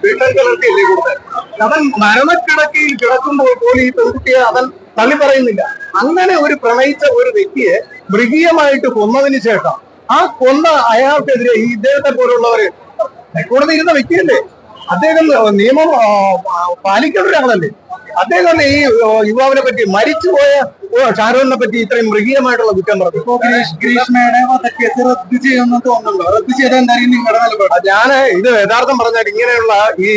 വീട്ടിലല്ലേ കൊടുത്തത്. അവൻ മരണക്കിടക്കയിൽ കിടക്കുമ്പോൾ പോലും ഈ പെൺകുട്ടിയെ അവൻ തള്ളി പറയുന്നില്ല. അങ്ങനെ ഒരു പ്രണയിച്ച ഒരു വ്യക്തിയെ മൃഗീയമായിട്ട് കൊന്നതിന് ശേഷം ആ കൊന്ന അയാൾക്കെതിരെ ഈ ഇദ്ദേഹത്തെ പോലുള്ളവര് ഹൈക്കോടതി ഇരുന്ന വ്യക്തിയല്ലേ, അദ്ദേഹം നിയമം പാലിക്കേണ്ട ഒരാളല്ലേ. അദ്ദേഹം ഈ യുവാവിനെ പറ്റി, മരിച്ചുപോയ ഷാരൂഖിനെ പറ്റി ഇത്രയും മൃഗീയമായിട്ടുള്ള കുറ്റം പറഞ്ഞു. ഇപ്പോ ഗ്രീഷ്മയുടെ വധക്കേസ് റദ്ദ് ചെയ്യുമെന്ന് തോന്നുന്നുണ്ടോ? റദ്ദ് ചെയ്താൽ എന്തായാലും നിങ്ങളുടെ നിലപാട്? ഞാന് ഇത് യഥാർത്ഥം പറഞ്ഞാൽ ഇങ്ങനെയുള്ള ഈ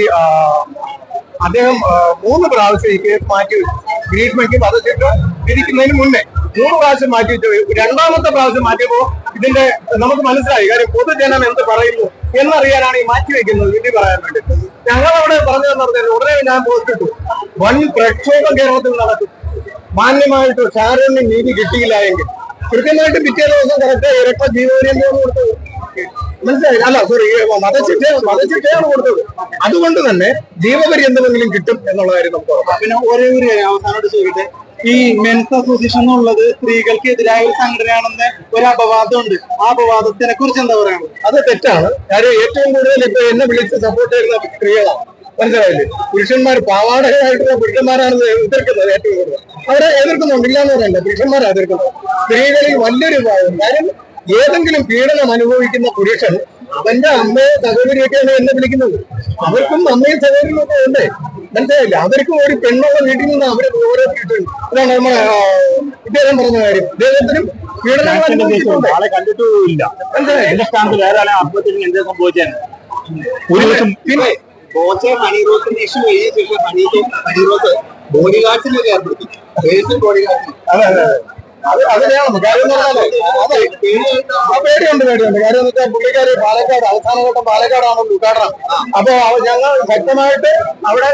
അദ്ദേഹം 3 പ്രാവശ്യം ഈ കേസ് മാറ്റി വെച്ചു. ഗ്രീഷ്മയ്ക്ക് വധശിക്ഷ വിധിക്കുന്നതിന് മുന്നേ 3 പ്രാവശ്യം മാറ്റി വെച്ചു. 2ാമത്തെ പ്രാവശ്യം മാറ്റിയപ്പോ ഇതിന്റെ നമുക്ക് മനസ്സിലായി, കാര്യം പൊതുജനം എന്ത് പറയുന്നു എന്നറിയാനാണ് ഈ മാറ്റിവെക്കുന്നത്, വിധി പറയാൻ വേണ്ടി. ഞങ്ങളവിടെ പറഞ്ഞതെന്ന് പറഞ്ഞാൽ ഉടനെ ഞാൻ പോസ്റ്റ് ഇട്ടു, വൻ പ്രക്ഷോഭം കേരളത്തിൽ നടക്കും. മാന്യമായിട്ട് ഷാരൂഖിന് നീതി കിട്ടിയില്ല എങ്കിൽ കൃത്യമായിട്ട് പിറ്റേ ദിവസം കറക്റ്റ് ഇരട്ട ജീവപര്യന്തമാണ് കൊടുത്തത്. മനസ്സിലായില്ല? അല്ല സോറി, വധശിക്ഷയാണ് കൊടുത്തത്. അതുകൊണ്ട് തന്നെ ജീവപര്യന്തമെങ്കിലും കിട്ടും എന്നുള്ള കാര്യം നമുക്ക് ഉറപ്പാണ്. പിന്നെ ഒരേ ഒരു അവസാനമായിട്ട് ചോദിക്കട്ടെ, ഈ മെൻസ് അസോസിയേഷൻ എന്നുള്ളത് സ്ത്രീകൾക്ക് എതിരായ ഒരു സംഘടനയാണെന്ന് ഒരു അപവാദമുണ്ട്. ആ അപവാദത്തിനെ കുറിച്ച് എന്താ പറയുന്നത്? അത് തെറ്റാണ്. കാര്യം ഏറ്റവും കൂടുതൽ ഇപ്പൊ എന്നെ വിളിച്ച് സപ്പോർട്ട് ചെയ്യുന്ന സ്ത്രീകളാണ്. മനസ്സിലായില്ലേ? പുരുഷന്മാർ പാവാടകരായിട്ടുള്ള പുരുഷന്മാരാണ് എതിർക്കുന്നത്. ഏറ്റവും കൂടുതൽ അവരെ എതിർക്കുന്നുണ്ടില്ല എന്ന് പറയണ്ട, പുരുഷന്മാരാണ് എതിർക്കുന്നത്. സ്ത്രീകളിൽ വലിയൊരു കാര്യം, ഏതെങ്കിലും പീഡനം അനുഭവിക്കുന്ന പുരുഷൻ അവന്റെ അമ്മയെ സഹോദരിയൊക്കെയാണ് എന്നെ വിളിക്കുന്നത്. അവർക്കും അമ്മയും സഹോദരനും ഒക്കെ ഉണ്ട്. മനസ്സിലായില്ല? അവർക്കും ഒരു പെണ്ണുള്ള വീട്ടിൽ നിന്ന് അവര് ഓരോരുത്തരുണ്ട്. അതാണ് നമ്മുടെ ഇദ്ദേഹം പറഞ്ഞ കാര്യം. ഇദ്ദേഹത്തിനും പീഡനങ്ങൾ ആളെ കണ്ടിട്ടില്ല. എന്റെ സ്ഥാനത്ത് വേറെ ആളെ ആത്മഹത്യക്ക് എന്താ സംഭവിച്ചാൽ പിന്നെ ഹണിറോസിന്റെ ഇഷ്യൂ കഴിഞ്ഞ ശേഷം ഹണിറോസ് ബോഡിഗാർഡ്സിനൊക്കെ ഏർപ്പെടുത്തി. അതെ അതെ അത് വേണം. കാര്യം എന്ന് പറഞ്ഞാല് പേടിയുണ്ട്. കാര്യം എന്ന് വെച്ചാൽ പുള്ളിക്കാര് പാലക്കാട് അവസാനഘട്ടം പാലക്കാടാണല്ലോ ഉദ്ഘാടനം. അപ്പൊ ഞങ്ങൾ ശക്തമായിട്ട് അവിടെ